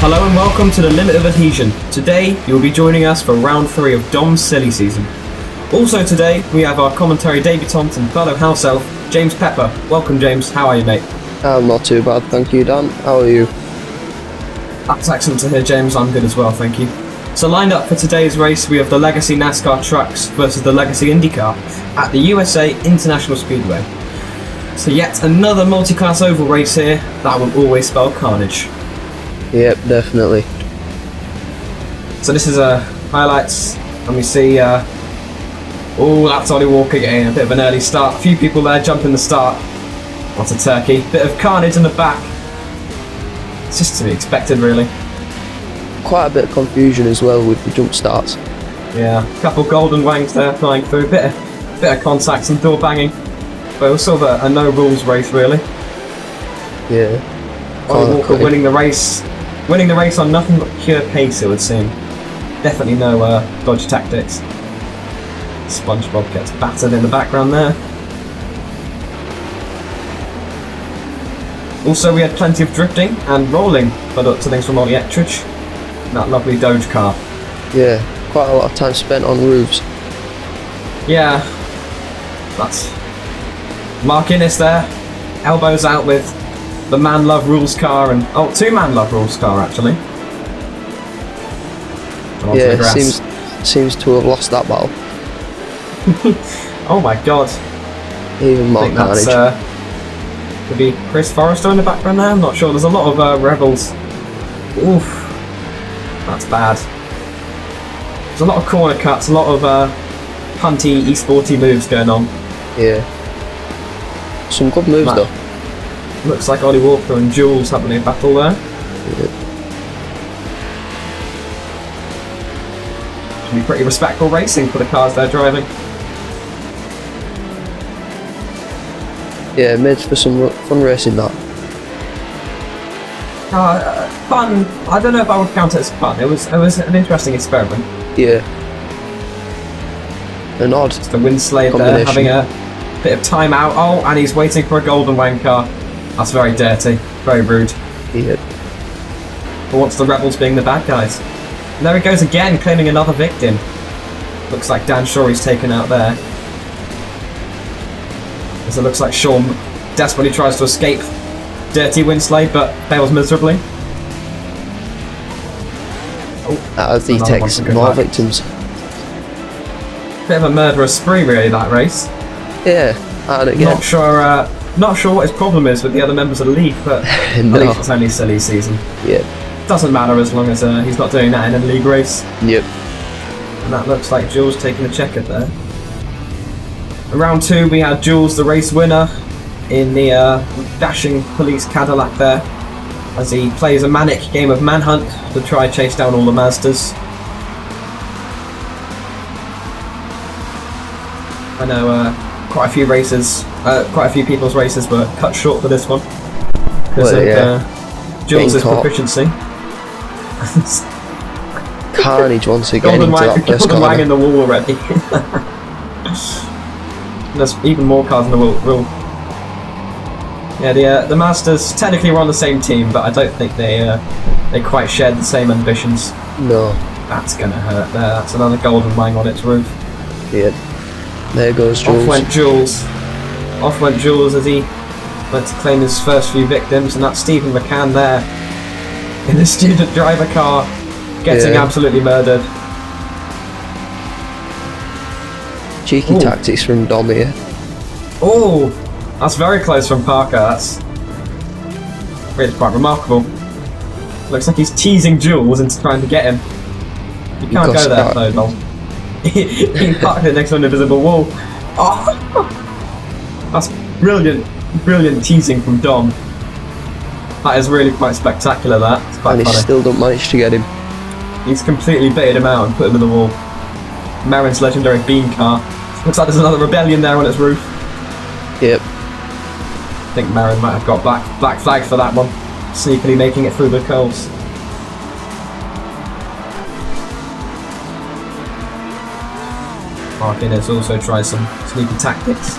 Hello and welcome to the Limit of Adhesion. Today you'll be joining us for round 3 of Dom's silly season. Also today we have our commentary debutant and fellow house elf, James Pepper. Welcome James, how are you mate? I'm not too bad, thank you Dan. How are you? That's excellent to hear James, I'm good as well, thank you. So lined up for today's race we have the Legacy NASCAR trucks versus the Legacy Indycar at the USA International Speedway. So yet another multi-class oval race here, that will always spell carnage. Yep, definitely. So this is highlights, and we see, that's Ollie Walker getting a bit of an early start. A few people there jumping the start. What a turkey. Bit of carnage in the back. It's just to be expected, really. Quite a bit of confusion as well with the jump starts. Yeah, a couple golden wangs there flying through. Bit of contact, some door banging. But it was sort of a no rules race, really. Yeah. Ollie Walker winning the race on nothing but pure pace, it would seem. Definitely no dodge tactics. SpongeBob gets battered in the background there. Also, we had plenty of drifting and rolling, but up to things from Ollie Ettridge. That lovely Doge car. Yeah, quite a lot of time spent on roofs. Yeah, that's Mark Innes there, elbows out with the Man Love Rules car and two Man Love Rules car actually. Yeah, seems to have lost that battle. Oh my god. Even Mark Carnage. Could be Chris Forrester in the background there, I'm not sure. There's a lot of rebels. Oof. That's bad. There's a lot of corner cuts, a lot of punty, e-sporty moves going on. Yeah. Some good moves though. Looks like Ollie Walker and Jules having a battle there. Yeah. Should be pretty respectful racing for the cars they're driving. Yeah, made for some fun racing that. Fun. I don't know if I would count it as fun. It was an interesting experiment. Yeah. An odd the Windslade there having a bit of time out. Oh, and he's waiting for a golden wang car. That's very dirty, very rude. Yeah. But what's the rebels being the bad guys? And there he goes again, claiming another victim. Looks like Dan Shorey's taken out there. As it looks like Sean desperately tries to escape dirty Windslade, but fails miserably. Oh, as he takes more victims. Bit of a murderous spree, really, that race. Yeah, and again. Not sure what his problem is with the other members of the league, but no. At least it's only silly season. Yeah. Doesn't matter as long as he's not doing that in a league race. Yep. And that looks like Jules taking the checker there. In round 2 we had Jules the race winner in the dashing police Cadillac there, as he plays a manic game of manhunt to try and chase down all the Mazdas. I know quite a few people's races were cut short for this one because of Jules' proficiency. Carnage once again into that first golden corner. wang in the wall already. There's even more cars in the wall. Yeah, the Masters technically were on the same team, but I don't think they quite shared the same ambitions. No. That's gonna hurt there. That's another golden wang on its roof. Yeah. There goes Jules. Off went Jules as he went to claim his first few victims, and that's Stephen McCann there in the student driver car, getting absolutely murdered. Cheeky tactics from Dom here. Oh, that's very close from Parker. That's really quite remarkable. Looks like he's teasing Jules into trying to get him. You can't go there though, Dom. He parked it next to an invisible wall. Oh, that's brilliant teasing from Dom. That is really quite spectacular. It's quite and funny. He still don't manage to get him. He's completely baited him out and put him in the wall. Marin's legendary bean car. Looks like there's another rebellion there on its roof. Yep. I think Marin might have got black flag for that one. Sneakily making it through the curls. Mark Innes also tries some sneaky tactics.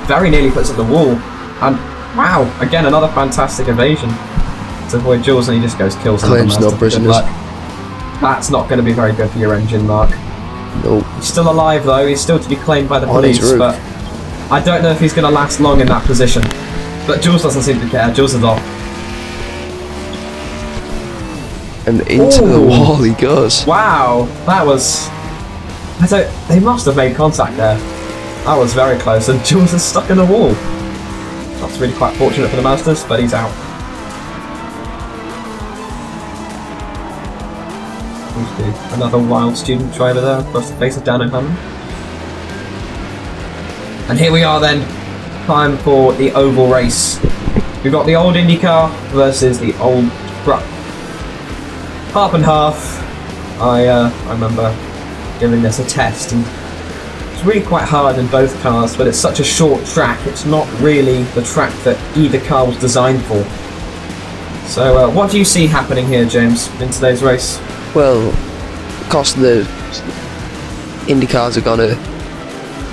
Very nearly puts up the wall. And wow, again another fantastic evasion. to avoid Jules, and he just goes kills another Claims no Mazda. prisoners. That's not going to be very good for your engine, Mark. Nope. He's still alive though, he's still to be claimed by the On his police, roof. but I don't know if he's going to last long in that position. But Jules doesn't seem to care, Jules is off. And into the Ooh. wall he goes. Wow, that was... they must have made contact there. That was very close, and Jules is stuck in the wall. That's really quite fortunate for the Mazdas, but he's out. Another wild student driver there across the face of Dan O'Hammond. And here we are then, time for the oval race. We've got the old IndyCar versus the old truck. Half and half. I remember giving this a test, and it's really quite hard in both cars, but it's such a short track, it's not really the track that either car was designed for. So what do you see happening here, James, in today's race? Well, because the IndyCars are gonna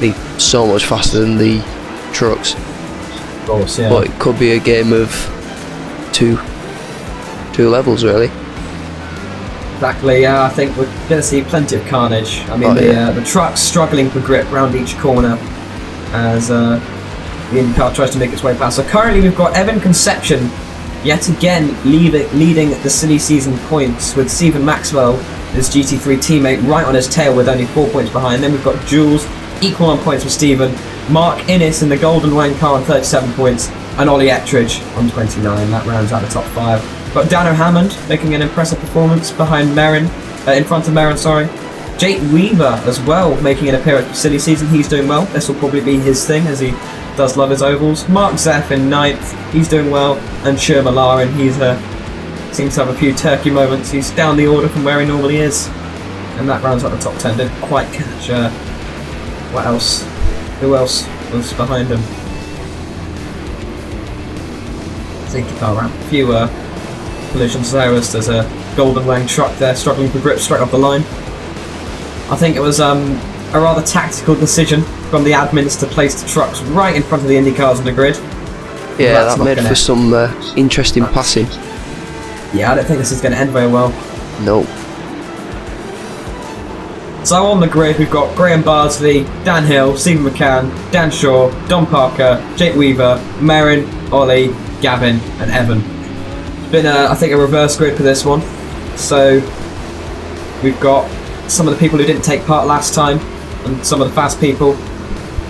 be so much faster than the trucks. Of course, yeah. But it could be a game of two levels, really. Exactly, yeah, I think we're going to see plenty of carnage. I mean, the truck's struggling for grip round each corner as the IndyCar tries to make its way past. So currently we've got Evan Conception yet again leading the silly season points, with Stephen Maxwell, his GT3 teammate, right on his tail with only 4 points behind. Then we've got Jules, equal on points with Stephen, Mark Innes in the Golden Wang car on 37 points, and Ollie Ettridge on 29. That rounds out the top 5. Got Dan O'Hammond making an impressive performance behind in front of Merrin, sorry. Jake Weaver as well making an appearance for silly season. He's doing well. This will probably be his thing, as he does love his ovals. Mark Zeff in 9th, he's doing well. And Shur Malarin, he's seems to have a few turkey moments. He's down the order from where he normally is. And that rounds out the top 10. Didn't quite catch what else? Who else was behind him? I think around a few collisions there, as there's a Golden Wang truck there struggling for grip straight off the line. I think it was a rather tactical decision from the admins to place the trucks right in front of the Indy cars on the grid. Yeah, that made for some interesting passing. Yeah, I don't think this is going to end very well. Nope. So on the grid we've got Graham Bardsley, Dan Hill, Stephen McCann, Dan Shaw, Don Parker, Jake Weaver, Merrin, Ollie, Gavin and Evan. It's been I think a reverse grid for this one. So we've got some of the people who didn't take part last time and some of the fast people.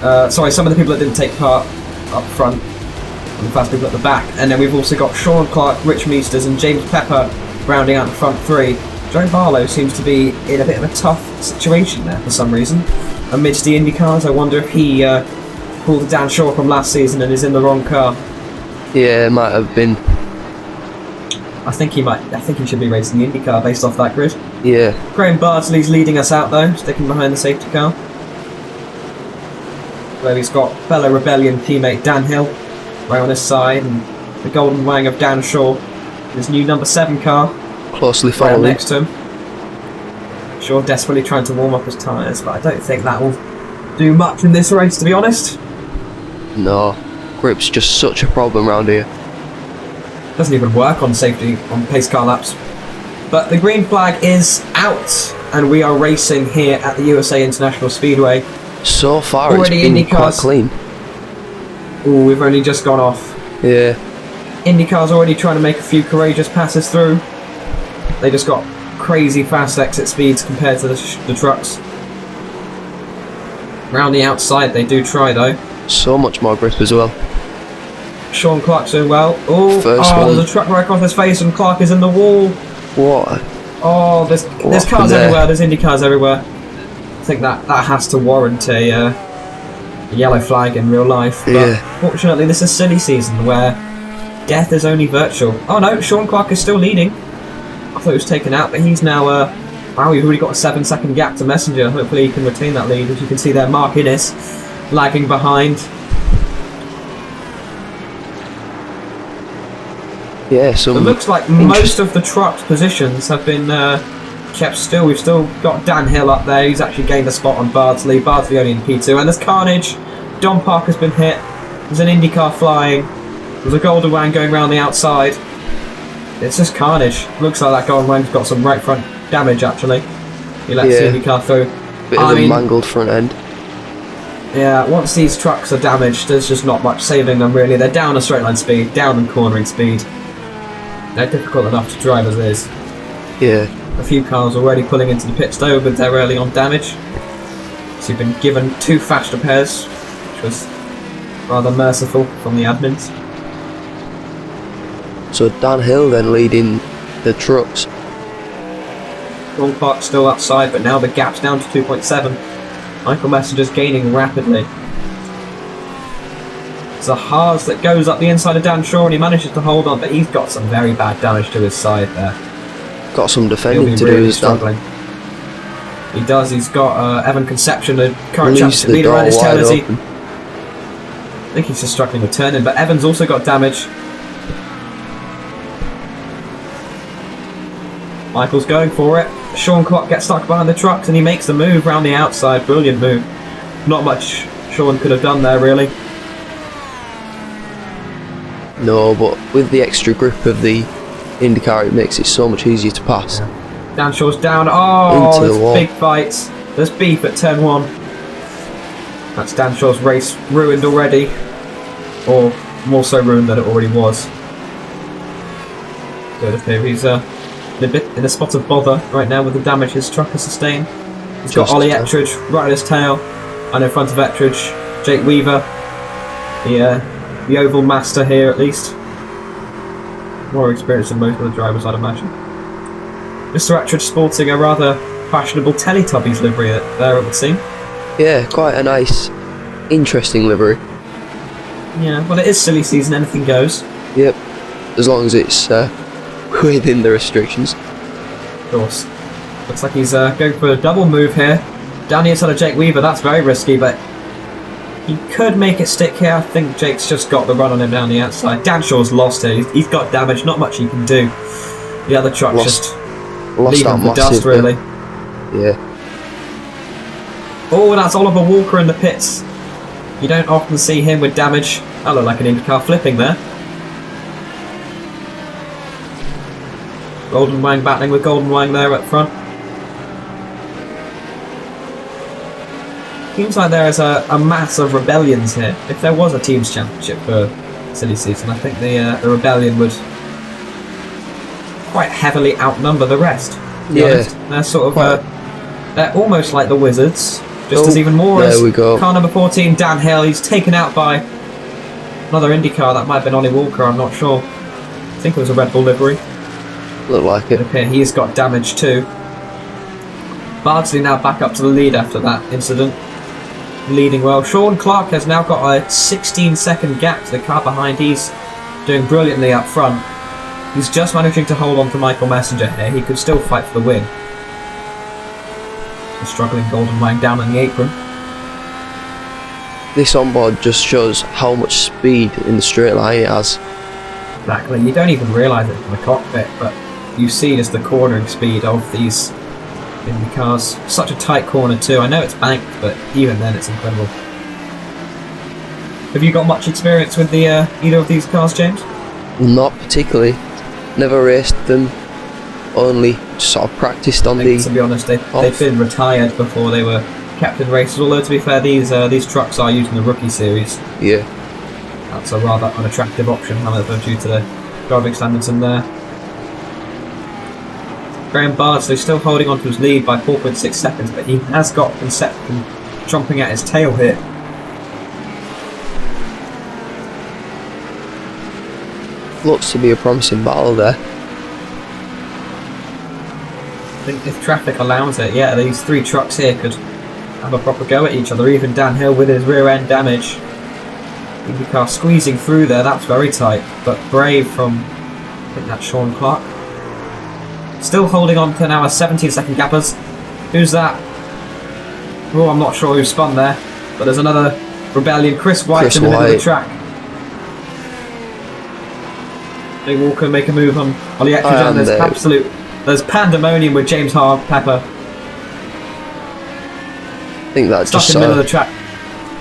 Some of the people that didn't take part up front and the fast people at the back. And then we've also got Sean Clark, Rich Meesters and James Pepper rounding out the front 3. Joe Barlow seems to be in a bit of a tough situation there for some reason. Amidst the Indy cars, I wonder if he pulled Dan Shaw from last season and is in the wrong car. Yeah, it might have been. I think he should be racing the Indy car based off that grid. Yeah. Graham Bardsley's leading us out though, sticking behind the safety car. Where he's got fellow Rebellion teammate Dan Hill right on his side, and the Golden Wang of Dan Shaw, his new number 7 car. Closely Right following. next to him. Shaw desperately trying to warm up his tyres, but I don't think that will do much in this race, to be honest. No. Grip's just such a problem around here. Doesn't even work on safety on pace car laps. But the green flag is out, and we are racing here at the USA International Speedway. So far Already it's been Indy quite cars. clean. Ooh, we've only just gone off. Yeah. IndyCar's already trying to make a few courageous passes through. They just got crazy fast exit speeds compared to the trucks. Round the outside they do try though. So much more grip as well. Sean Clark's doing well. Ooh, First one. there's a truck right across his face and Clark is in the wall. What? Oh, there's happened cars there? everywhere, there's Indy cars everywhere. I think that has to warrant a yellow flag in real life. But Yeah. fortunately this is silly season where death is only virtual. Oh no, Sean Clark is still leading. I thought he was taken out, but he's now wow, we've already got a 7-second gap to Messenger. Hopefully he can retain that lead. As you can see there, Mark Innes lagging behind. Yeah, so It looks like most of the truck's positions have been kept still. We've still got Dan Hill up there. He's actually gained a spot on Bardsley. Bardsley only in P2. And there's carnage. Don Parker's been hit. There's an IndyCar flying. There's a Golden Wang going around the outside. it's just carnage. Looks like that Golden Wang's got some right front damage, actually. He lets the IndyCar through. Bit of a mangled front end. Yeah, once these trucks are damaged, there's just not much saving them, really. They're down a straight line speed, down in cornering speed. They're difficult enough to drive as is. Yeah. A few cars already pulling into the pits, though, with their early on damage. So you've been given 2 fast repairs, which was rather merciful from the admins. So Dan Hill then leading the trucks. Ron Clark's still outside, but now the gap's down to 2.7. Michael Messenger's gaining rapidly. It's a Haas that goes up the inside of Dan Shaw, and he manages to hold on, but he's got some very bad damage to his side there. Got some defending to really do. Struggling. He does. He's got Evan Conception, the current championship leader, around his tail. I think he's just struggling with turning, but Evan's also got damage. Michael's going for it. Sean Clark gets stuck behind the trucks and he makes the move round the outside. Brilliant move. Not much Sean could have done there, really. No, but with the extra grip of the IndyCar, it makes it so much easier to pass. Dan Shaw's down. Oh, into the there's wall. big fights. There's beef at turn 1. That's Dan Shaw's race ruined already. Or more so ruined than it already was. Good if he's in a spot of bother right now with the damage his truck has sustained. He's got Ollie Ettridge right at his tail, and in front of Ettridge, Jake Weaver, the oval master here at least. More experienced than most of the drivers, I'd imagine. Mr. Ettridge sporting a rather fashionable Teletubbies livery there, it would seem. Yeah, quite a nice, interesting livery. Yeah, well, it is silly season, anything goes. Yep, as long as it's within the restrictions. Of course. Looks like he's going for a double move here. Down the inside of Jake Weaver, that's very risky, but he could make it stick here. I think Jake's just got the run on him down the outside. Dan Shaw's lost here. He's got damage, not much he can do. The other truck's just leaving for dust, really. Yeah. Oh, that's Oliver Walker in the pits. You don't often see him with damage. That looked like an IndyCar flipping there. Golden Wang battling with Golden Wang there up front. Seems like there is a mass of rebellions here. If there was a teams championship for silly season, I think the rebellion would quite heavily outnumber the rest. To be honest. They're sort of they're almost like the Wizards, just as even more as car number 14, Dan Hill. He's taken out by another IndyCar. That might have been Ollie Walker. I'm not sure. I think it was a Red Bull livery. Look like it. Okay, he's got damage too. Bardsley now back up to the lead after that incident. Leading well. Sean Clark has now got a 16-second gap to the car behind. He's doing brilliantly up front. He's just managing to hold on to Michael Messenger here. He could still fight for the win. The struggling Golden Wang down on the apron. This onboard just shows how much speed in the straight line it has. Exactly. You don't even realise it from the cockpit, but you see just the cornering speed of these IndyCars. Such a tight corner too. I know it's banked, but even then it's incredible. Have you got much experience with the either of these cars, James? Not particularly. Never raced them. Only sort of practiced on the. To be honest, they've been retired before they were kept in races. Although to be fair, these trucks are used in the rookie series. Yeah. That's a rather unattractive option, however, due to the driving standards in there. Graham Bardsley still holding on to his lead by 4.6 seconds, but he has got Conception chomping at his tail here. Looks to be a promising battle there. I think if traffic allows it, yeah, these 3 trucks here could have a proper go at each other. Even Dan Hill with his rear end damage. IndyCar squeezing through there, that's very tight, but brave from, I think that's Sean Clark. Still holding on to now a 17-second gappers. Who's that? Oh, I'm not sure who spun there, but there's another rebellion. Chris White in the middle of the track. Big Walker make a move on Ollie Ettridge, and there's pandemonium with James Pepper. I think that's stuck just in the middle of the track.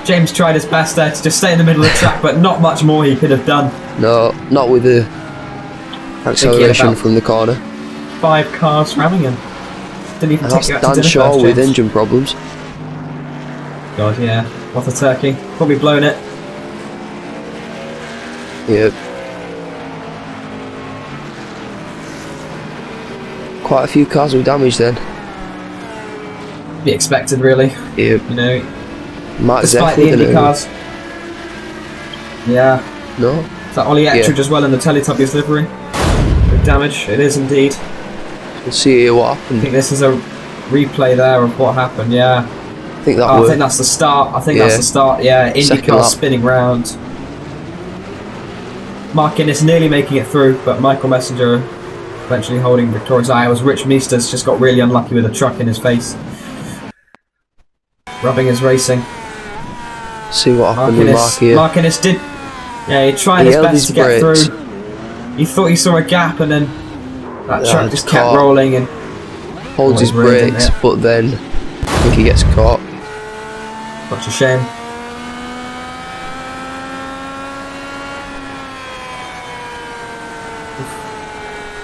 James tried his best there to just stay in the middle of the track, but not much more he could have done. No, not with the Acceleration from the corner. 5 cars ramming him. Didn't even And take that's you out to Dan dinner Shaw first, with James. engine problems. God, yeah. What a turkey. Probably blown it. Yep. Quite a few cars were damaged then. Be expected, really. Yep. You know, Mark despite Zeff the with Indy an cars. Yeah. No? Is that Ollie Ettridge as well in the Teletubbies livery? Big damage. It is indeed. We'll see here what I happened. think this is a replay there of what happened, yeah. I think that I was. think that's the start. I think Yeah. that's the start, yeah. Second IndyCar lap. spinning round. Mark Innes nearly making it through, but Michael Messenger eventually holding victorious eye. It was Rich Meesters just got really unlucky with a truck in his face. Rubbing his racing. See what happened with Mark here. Mark Innes did. Yeah, he tried his best to get through. He thought he saw a gap, and then that truck just kept rolling and holds his brakes, but then I think he gets caught. Such a shame.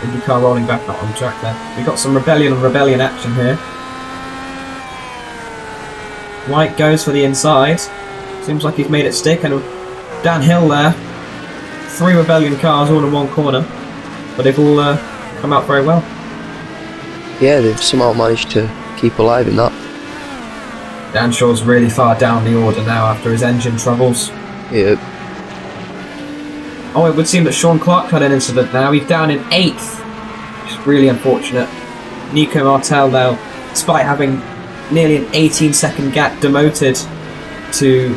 IndyCar rolling back not on the track there. We got some rebellion on rebellion action here. White goes for the inside. Seems like he's made it stick, and downhill there. 3 rebellion cars all in one corner, but they've all come out very well. Yeah, they've somehow managed to keep alive in that. Dan Shaw's really far down the order now after his engine troubles. Yep. Oh, it would seem that Sean Clark had an incident now. He's down in 8th. It's really unfortunate. Nico Martel now, despite having nearly an 18-second gap, promoted to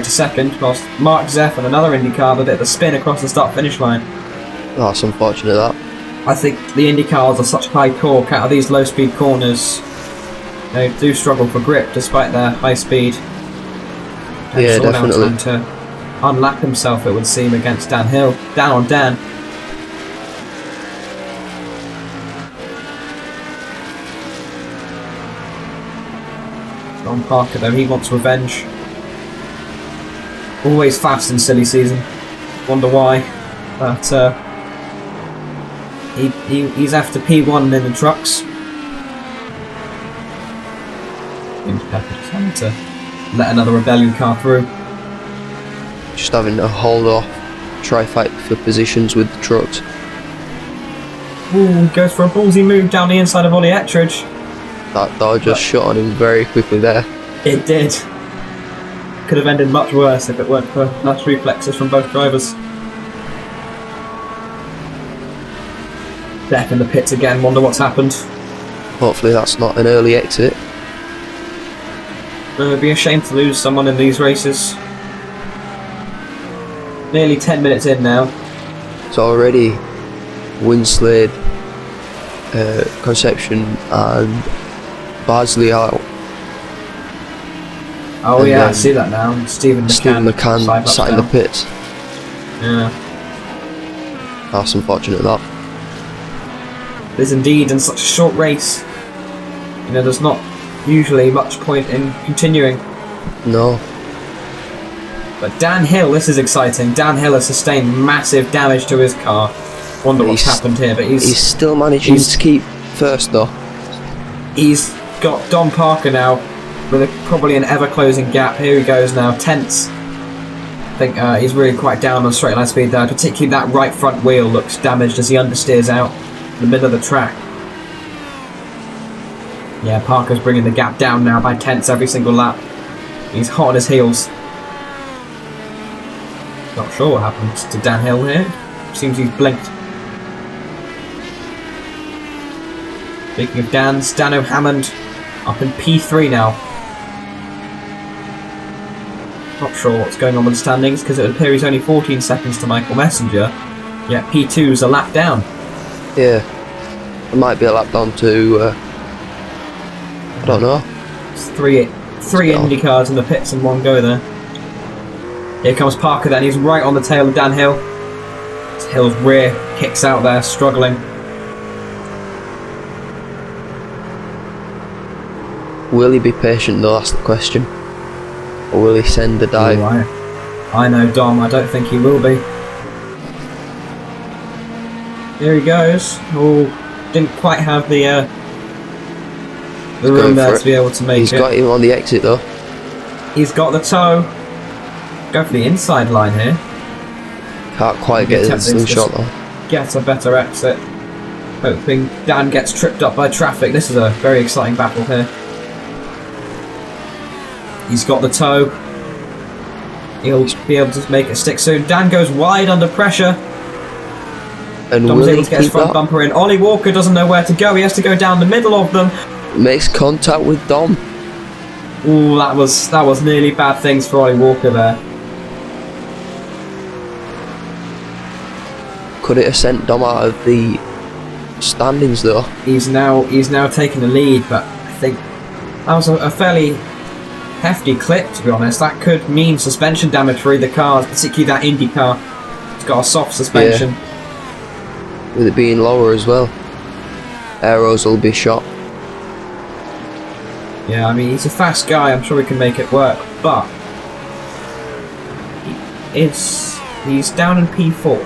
second, whilst Mark Zeff and another IndyCar did a spin across the start-finish line. Oh, that's unfortunate, that. I think the IndyCars are such high torque out of these low-speed corners. They do struggle for grip despite their high speed. And Yeah, Shaw definitely. now trying to unlap himself, it would seem, against Dan Hill. Down on Dan. Don Parker, though, he wants revenge. Always fast in silly season. Wonder why. But he's after P1 in the trucks. James Pepper just having to let another rebellion car through. Just having to hold off, try fight for positions with the trucks. Ooh, goes for a ballsy move down the inside of Ollie Ettridge. That door just shut on him very quickly there. It did. Could have ended much worse if it weren't for nice reflexes from both drivers. Death in the pits again, wonder what's happened. Hopefully that's not an early exit. It would be a shame to lose someone in these races. Nearly 10 minutes in now. It's already Winslade, Conception and Bardsley out. Oh And yeah, I see that now. Stephen McCann sat in the pits. Yeah. That's unfortunate, that. It is indeed in such a short race. You know, there's not usually much point in continuing. No. But Dan Hill, this is exciting. Dan Hill has sustained massive damage to his car. Wonder what's happened here, but he's still managing to keep first though. He's got Don Parker now with probably an ever-closing gap. Here he goes now, tense. I think he's really quite down on straight line speed there. Particularly that right front wheel looks damaged as he understeers out in the middle of the track. Yeah, Parker's bringing the gap down now by tenths every single lap. He's hot on his heels. Not sure what happened to Dan Hill here. Seems he's blinked. Speaking of Dan's, Dan O'Hammond up in P3 now. Not sure what's going on with the standings because it would appear he's only 14 seconds to Michael Messenger. Yet P2's a lap down. Yeah. It might be a lap down to I don't know. It's three IndyCars in the pits in one go there. Here comes Parker then, he's right on the tail of Dan Hill. Hill's rear kicks out there, struggling. Will he be patient though, that's the question. Or will he send the dive? Ooh, I know Dom, I don't think he will be. Here he goes. Oh, didn't quite have the room there to be able to make it. He's got him on the exit though. He's got the toe. Go for the inside line here. Can't quite get the slingshot though. Get a better exit. Hoping Dan gets tripped up by traffic. This is a very exciting battle here. He's got the toe. He'll be able to make it stick soon. Dan goes wide under pressure. And Dom's will able he to get his keep front that? bumper in. Ollie Walker doesn't know where to go. He has to go down the middle of them. Makes contact with Dom. Ooh, that was nearly bad things for Ollie Walker there. Could it have sent Dom out of the standings though? He's now taking the lead, but I think that was a fairly hefty clip, to be honest. That could mean suspension damage for either cars, particularly that Indy car. It's got a soft suspension. Yeah. With it being lower as well, aeros will be shot. Yeah, I mean, he's a fast guy. I'm sure he can make it work, but he's down in P4.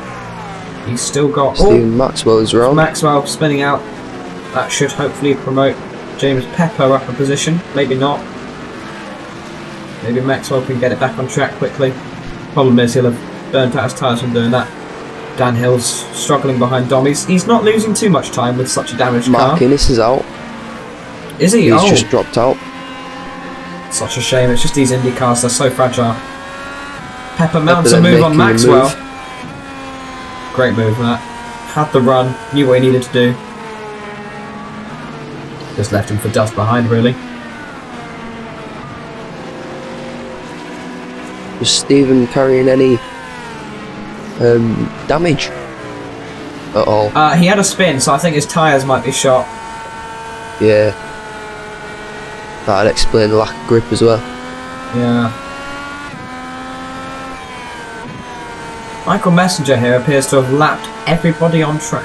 He's still got... Stephen Maxwell is wrong. Maxwell spinning out. That should hopefully promote James Pepper up a position. Maybe not. Maybe Maxwell can get it back on track quickly. Problem is he'll have burnt out his tyres from doing that. Dan Hill's struggling behind Dom. He's not losing too much time with such a damaged car. Mark Innes is out. Is he? He's just dropped out. Such a shame. It's just these Indy cars, they're so fragile. Pepper mounts a move on Maxwell. Great move, that. Had the run, knew what he needed to do. Just left him for dust behind, really. Was Stephen carrying any damage at all? He had a spin, so I think his tyres might be shot. Yeah. That'd explain the lack of grip as well. Yeah. Michael Messenger here appears to have lapped everybody on track,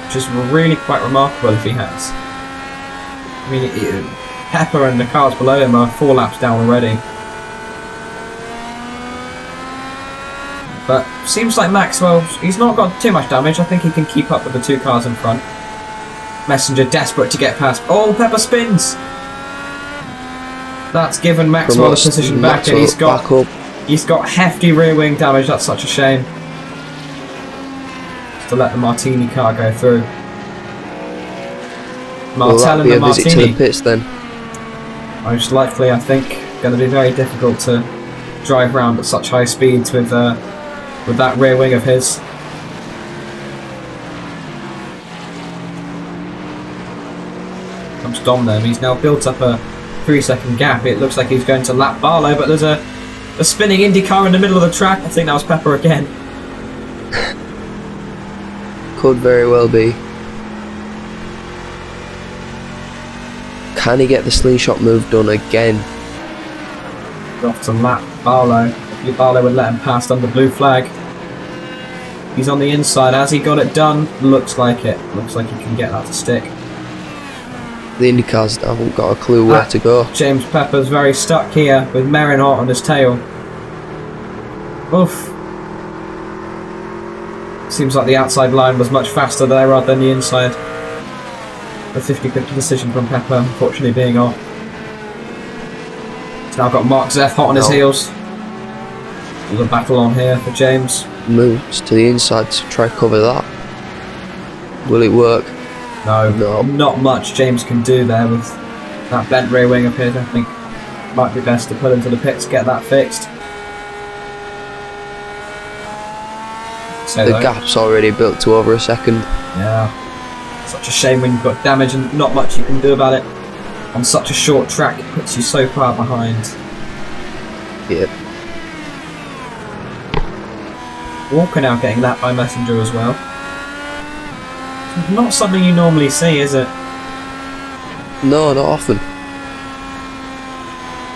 which is really quite remarkable if he has. I mean, Pepper and the cars below him are 4 laps down already. But seems like Maxwell, he's not got too much damage. I think he can keep up with the 2 cars in front. Messenger desperate to get past. Oh, Pepper spins! That's given Maxwell the position back, and he's got hefty rear wing damage. That's such a shame. Just to let the Martini car go through. Martel and the Martini. Visit to the pits then? Most likely, I think, going to be very difficult to drive around at such high speeds with that rear wing of his. Comes Dom there. He's now built up a 3-second gap. It looks like he's going to lap Barlow, but there's a spinning Indy car in the middle of the track. I think that was Pepper again. Could very well be. Can he get the slingshot move done again? Off to lap Barlow. Hopefully Barlow would let him past under blue flag. He's on the inside. Has he got it done? Looks like it. Looks like he can get that to stick. The IndyCars haven't got a clue where to go. James Pepper's very stuck here with Merrin hot on his tail. Oof. Seems like the outside line was much faster there rather than the inside. A 50-50 decision from Pepper, unfortunately being off. He's now got Mark Zeff hot on his heels. There's a battle on here for James. Moves to the inside to try to cover that. Will it work? No, not much James can do there with that bent rear wing of his. I think it might be best to pull into the pits, get that fixed. The gap's already built to over a second. Yeah. Such a shame when you've got damage and not much you can do about it. On such a short track, it puts you so far behind. Yep. Walker now getting that by Messenger as well. Not something you normally see, is it? No, not often.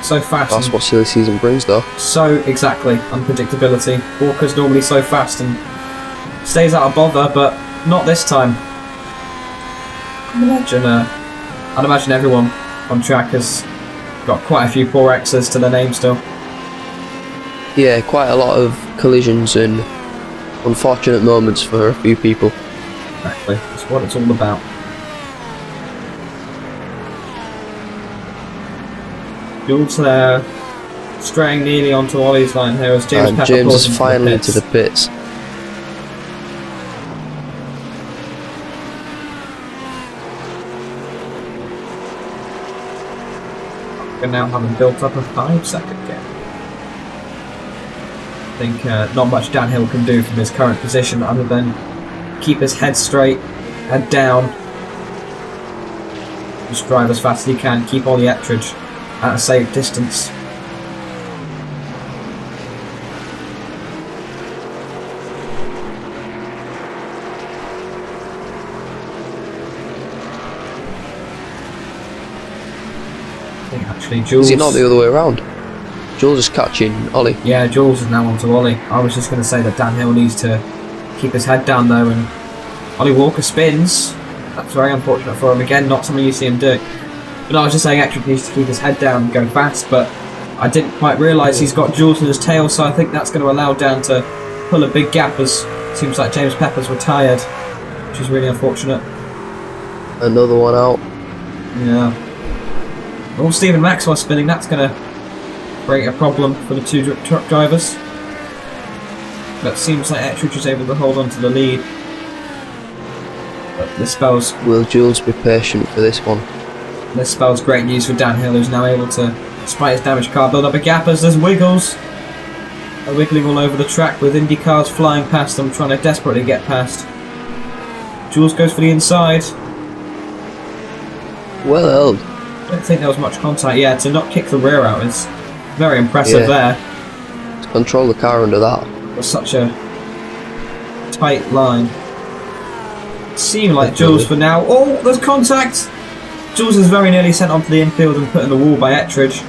So fast. That's what silly season brings, though. So, exactly. Unpredictability. Walker's normally so fast and stays out of bother, but not this time. I'd imagine everyone on track has got quite a few 4Xs to their name still. Yeah, quite a lot of collisions and unfortunate moments for a few people. Exactly, that's what it's all about. Jules there, straying nearly onto Ollie's line here as James Pepper James pulls is finally into the pits. And now having built up a 5-second gap. I think not much downhill can do from his current position other than keep his head straight, head down. Just drive as fast as he can, keep Ollie Ettridge at a safe distance. I think actually Jules... Is it not the other way around? Jules is catching Ollie. Yeah, Jules is now onto Ollie. I was just going to say that Dan Hill needs to keep his head down though, and Ollie Walker spins. That's very unfortunate for him. Again, not something you see him do. But no, I was just saying Ettridge needs to keep his head down and go fast, but I didn't quite realise he's got Jules in his tail, so I think that's going to allow Dan to pull a big gap as it seems like James Pepper's retired, which is really unfortunate. Another one out. Yeah. Well, Stephen Maxwell spinning, that's going to create a problem for the two truck drivers. But it seems like Ettridge is able to hold on to the lead. But this spells... Will Jules be patient for this one? This spells great news for Dan Hill, who's now able to, despite his damaged car, build up a gap as there's wiggles. They're wiggling all over the track with Indy cars flying past them, trying to desperately get past. Jules goes for the inside. Well held. I don't think there was much contact. Yeah, to not kick the rear out is very impressive there. To control the car under that. It was such a tight line. It seemed like Jules for now. Oh, there's contact! Jules is very nearly sent onto the infield and put in the wall by Ettridge.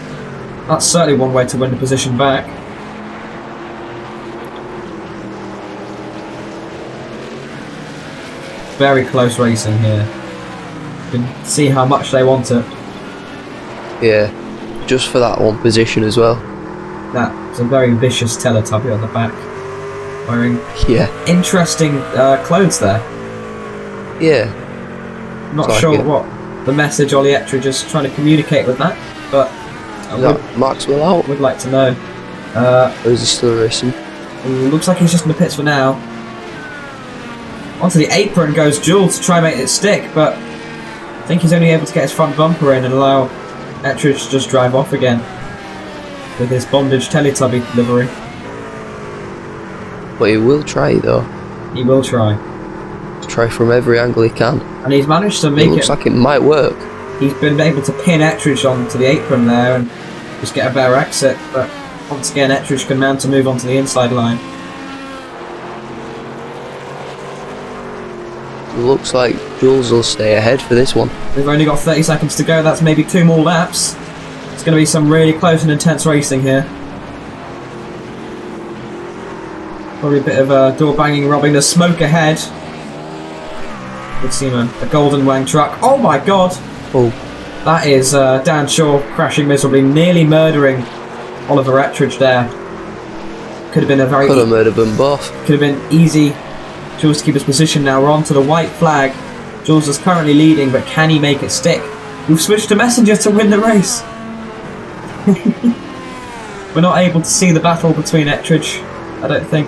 That's certainly one way to win the position back. Very close racing here. You can see how much they want it. Yeah, just for that one position as well. That's a very vicious Teletubby on the back, wearing interesting clothes there. Yeah. Not sure what the message Ollie Ettridge is trying to communicate with that, but Maxwell out? Would like to know. Or is he still racing? Looks like he's just in the pits for now. Onto the apron goes Jules to try and make it stick, but I think he's only able to get his front bumper in and allow Ettridge to just drive off again with his bondage Teletubby delivery. But he will try though. He will try. Try from every angle he can. And he's managed to make it. Looks like it might work. He's been able to pin Ettridge onto the apron there and just get a better exit, but once again Ettridge can mount to move onto the inside line. Looks like Jules will stay ahead for this one. We've only got 30 seconds to go, that's maybe 2 more laps. It's going to be some really close and intense racing here. Probably a bit of door banging, robbing. There's smoke ahead. Would seem a golden wang truck. Oh my god! Oh. That is Dan Shaw crashing miserably, nearly murdering Oliver Ettridge there. Could have been a very... Could have murdered them both. Could have been easy. Jules to keep his position now. We're on to the white flag. Jules is currently leading, but can he make it stick? We've switched to Messenger to win the race. We're not able to see the battle between Ettridge, I don't think.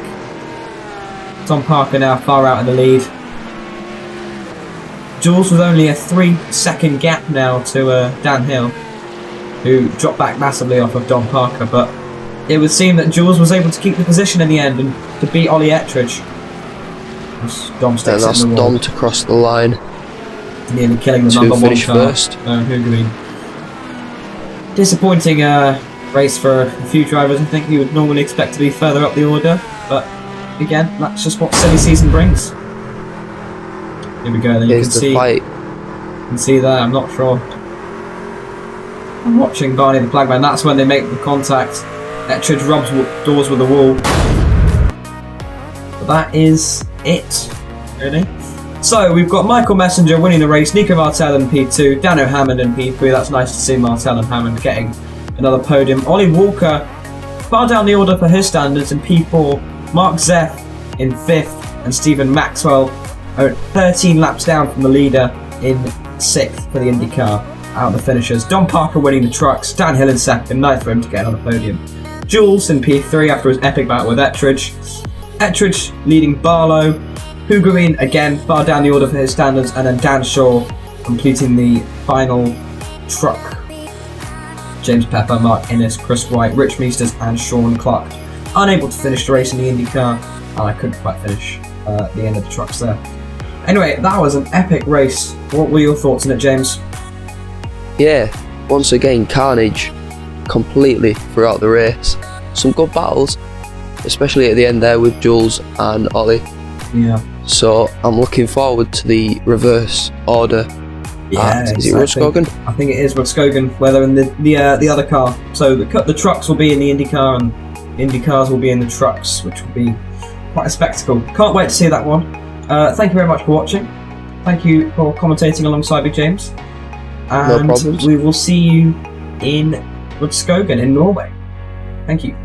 Tom Parker now far out in the lead. Jules with only a 3-second gap now to Dan Hill, who dropped back massively off of Don Parker, but it would seem that Jules was able to keep the position in the end and to beat Ollie Ettridge. Dom sticks that's in the wall. Dom to cross the line. Nearly killing the to number 1 finish car. first. Hoogerine. Disappointing race for a few drivers. I think you would normally expect to be further up the order, but again, that's just what silly season brings. Here we go. Then you Here's can the see. fight. You can see there. I'm not sure. I'm watching Barney the Flagman. That's when they make the contact. Ettridge rubs doors with the wall. But that is it, really. So we've got Michael Messenger winning the race, Nico Martel in P2, Dano Hammond in P3. That's nice to see Martel and Hammond getting another podium. Ollie Walker far down the order for his standards in P4. Mark Zeff in 5th, and Stephen Maxwell 13 laps down from the leader in 6th for the IndyCar. Out the finishers. Don Parker winning the trucks. Dan Hill in 2nd. Nice for him to get on the podium. Jules in P3 after his epic battle with Ettridge. Ettridge leading Barlow. Hoogerine again far down the order for his standards, and then Dan Shaw completing the final truck. James Pepper, Mark Innes, Chris White, Rich Meesters and Sean Clark unable to finish the race in the IndyCar, and I couldn't quite finish the end of the trucks there. Anyway, that was an epic race. What were your thoughts on it, James? Yeah, once again, carnage completely throughout the race. Some good battles, especially at the end there with Jules and Ollie. Yeah. So I'm looking forward to the reverse order. Yeah, is it Rudskogen? I think it is Rudskogen, where they're in the other car. So the trucks will be in the IndyCar, and IndyCars will be in the trucks, which will be quite a spectacle. Can't wait to see that one. Thank you very much for watching. Thank you for commentating alongside me, James. And no problems. We will see you in Rudskogen in Norway. Thank you.